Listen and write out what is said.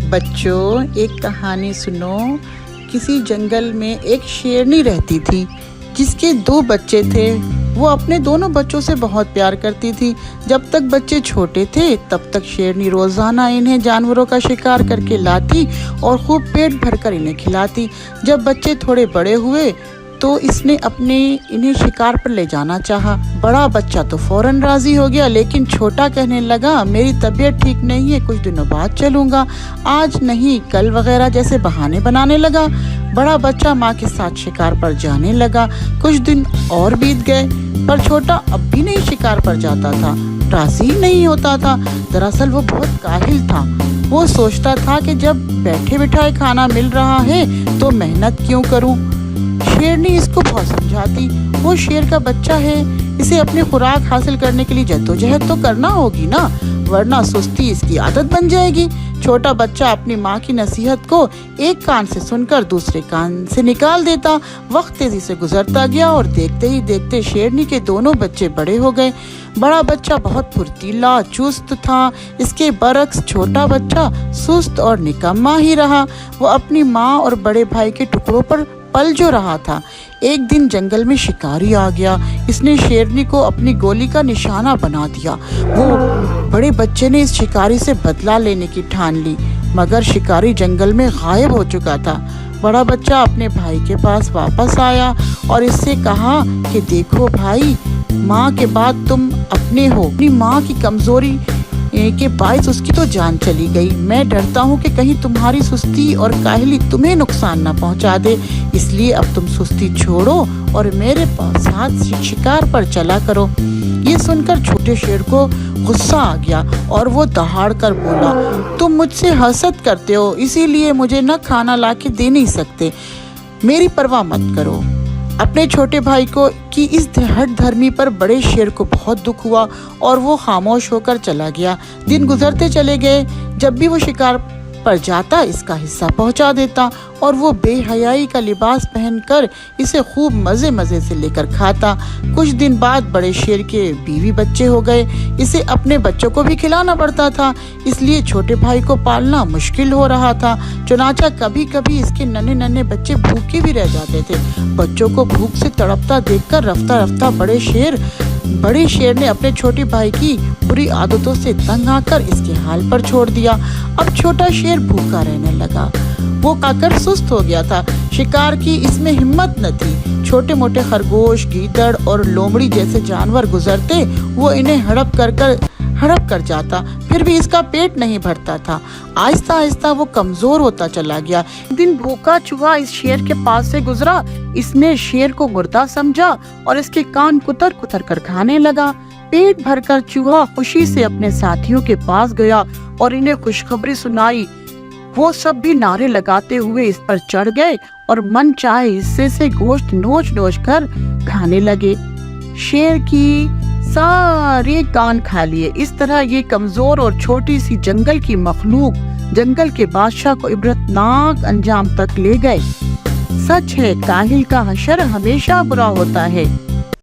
بچوں ایک کہانی سنو۔ کسی جنگل میں ایک شیرنی رہتی تھی جس کے 2 بچے تھے۔ وہ اپنے دونوں بچوں سے بہت پیار کرتی تھی۔ جب تک بچے چھوٹے تھے تب تک شیرنی روزانہ انہیں جانوروں کا شکار کر کے لاتی اور خوب پیٹ بھر کر انہیں کھلاتی۔ جب بچے تھوڑے بڑے ہوئے تو اس نے انہیں شکار پر لے جانا چاہا۔ بڑا بچہ تو فوراً راضی ہو گیا، لیکن چھوٹا کہنے لگا میری طبیعت ٹھیک نہیں ہے، کچھ دنوں بعد چلوں گا، آج نہیں کل وغیرہ جیسے بہانے بنانے لگا۔ بڑا بچہ ماں کے ساتھ شکار پر جانے لگا۔ کچھ دن اور بیت گئے پر چھوٹا اب بھی نہیں شکار پر جاتا تھا، راضی نہیں ہوتا تھا۔ دراصل وہ بہت کاہل تھا۔ وہ سوچتا تھا کہ جب بیٹھے بٹھائے کھانا مل رہا ہے تو محنت کیوں کروں۔ شیرنی اس کو بہت سمجھاتی، وہ شیر کا بچہ ہے، اسے اپنی خوراک حاصل کرنے کے لیے جدوجہد تو کرنا ہوگی نا، ورنہ سستی اس کی عادت بن جائے گی۔ چھوٹا بچہ اپنی ماں کی نصیحت کو ایک کان سے سن کر دوسرے کان سے نکال دیتا۔ وقت تیزی سے گزرتا گیا اور دیکھتے ہی دیکھتے شیرنی کے دونوں بچے بڑے ہو گئے۔ بڑا بچہ بہت پھرتیلا چست تھا، اس کے برعکس چھوٹا بچہ سست اور نکما ہی رہا۔ وہ اپنی ماں اور بڑے بھائی کے ٹکڑوں پر پل جو رہا تھا۔ ایک دن جنگل میں شکاری آ گیا، اس نے شیرنی کو اپنی گولی کا نشانہ بنا دیا۔ وہ بڑے بچے نے اس شکاری سے بدلہ لینے کی ٹھان لی، مگر شکاری جنگل میں غائب ہو چکا تھا۔ بڑا بچہ اپنے بھائی کے پاس واپس آیا اور اس سے کہا کہ دیکھو بھائی، ماں کے بعد تم اپنے ہو، اپنی ماں کی کمزوری کے باعث اس کی تو جان چلی گئی۔ میں ڈرتا ہوں کہ کہیں تمہاری سستی اور کاہلی تمہیں نقصان نہ پہنچا دے، اس لیے اب تم سستی چھوڑو اور میرے ساتھ شکار پر چلا کرو۔ یہ سن کر چھوٹے شیر کو غصہ آ گیا اور وہ دہاڑ کر بولا، تم مجھ سے حسد کرتے ہو، اسی لیے مجھے نہ کھانا لا کے دے نہیں سکتے، میری پرواہ مت کرو۔ اپنے چھوٹے بھائی کی اس ہٹ دھرمی پر بڑے شیر کو بہت دکھ ہوا اور وہ خاموش ہو کر چلا گیا۔ دن گزرتے چلے گئے، جب بھی وہ شکار پر جاتا اس کا حصہ پہنچا دیتا اور وہ بے حیائی کا لباس پہن کر اسے خوب مزے سے لے کر کھاتا۔ کچھ دن بعد بڑے شیر کے بیوی بچے ہو گئے، اسے اپنے بچوں کو بھی کھلانا پڑتا تھا، اس لیے چھوٹے بھائی کو پالنا مشکل ہو رہا تھا۔ چنانچہ کبھی کبھی اس کے ننھے بچے بھوکے بھی رہ جاتے تھے۔ بچوں کو بھوک سے تڑپتا دیکھ کر رفتہ بڑے شیر نے اپنے چھوٹے بھائی کی بری عادتوں سے تنگ آ کر اس کے حال پر چھوڑ دیا۔ اب چھوٹا شیر بھوکا رہنے لگا، وہ کھا کر سست ہو گیا تھا، شکار کی اس میں ہمت نہ تھی۔ چھوٹے موٹے خرگوش، گیدڑ اور لومڑی جیسے جانور گزرتے، وہ انہیں ہڑپ کر جاتا، پھر بھی اس کا پیٹ نہیں بھرتا تھا۔ آہستہ آہستہ وہ کمزور ہوتا چلا گیا۔ ایک دن بھوکا چوہا اس شیر کے پاس سے گزرا، اس نے شیر کو مردہ سمجھا اور اس کے کان کتر کر کھانے لگا۔ پیٹ بھر کر چوہا خوشی سے اپنے ساتھیوں کے پاس گیا اور انہیں خوشخبری سنائی۔ وہ سب بھی نعرے لگاتے ہوئے اس پر چڑھ گئے اور من چاہے حصے سے گوشت نوچ کر کھانے لگے۔ شیر کی سارے کان کھا لیے۔ اس طرح یہ کمزور اور چھوٹی سی جنگل کی مخلوق جنگل کے بادشاہ کو عبرتناک انجام تک لے گئے۔ سچ ہے، کاہل کا حشر ہمیشہ برا ہوتا ہے۔